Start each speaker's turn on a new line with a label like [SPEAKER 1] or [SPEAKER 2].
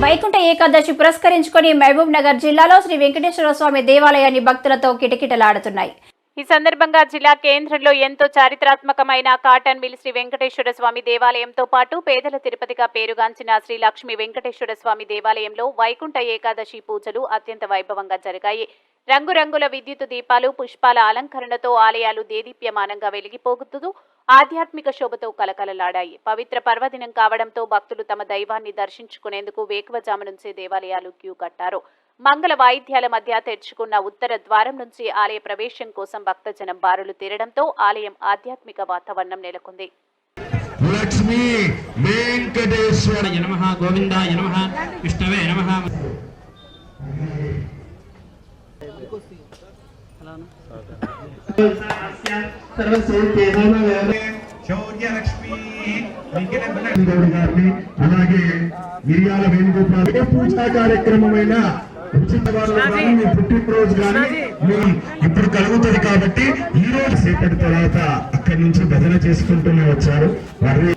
[SPEAKER 1] వైకుంఠ ఏకాదశి పురస్కరించుకొని మహబూబ్ నగర్ జిల్లాలో శ్రీ వెంకటేశ్వర స్వామి దేవాలయాన్ని భక్తులతో కిటకిటలాడుతున్నాయి.
[SPEAKER 2] ఈ సందర్భంగా జిల్లా కేంద్రంలో ఎంతో చారిత్రాత్మకమైన కాటన్ మిల్ శ్రీ వెంకటేశ్వర స్వామి దేవాలయంతో పాటు పేదల తిరుపతిగా పేరుగాంచిన శ్రీ లక్ష్మీ వెంకటేశ్వర స్వామి దేవాలయంలో వైకుంఠ ఏకాదశి పూజలు అత్యంత వైభవంగా జరిగాయి. రంగురంగుల విద్యుత్ దీపాలు, పుష్పాల అలంకరణతో ఆలయాలు దేదీప్యమానంగా వెలిగిపోతూ ఆధ్యాత్మిక శోభతో కలకలలాడాయి. పవిత్ర పర్వదినం కావడంతో భక్తులు తమ దైవాన్ని దర్శించుకునేందుకు వేకువజాము నుంచే దేవాలయాలు క్యూ కట్టారు. మంగళ వాయిద్యాల మధ్య తెరుచుకున్న ఉత్తర ద్వారం నుంచి ఆలయ ప్రవేశం కోసం భక్తజనం బారులు తీరడంతో ఆలయం ఆధ్యాత్మిక వాతావరణం నెలకొంది.
[SPEAKER 3] లక్ష్మీ వెంకటేశ్వర నమః, గోవిందాయ నమః, విష్ణవే నమః. అలాగే మిరియాల వేణుగోపాల్ పూజా కార్యక్రమమైన పుట్టినరోజు కానీ ఇప్పుడు కలుగుతుంది కాబట్టి ఈ రోజు సేపటి తర్వాత అక్కడి నుంచి భజన చేసుకుంటూనే వచ్చారు. వారి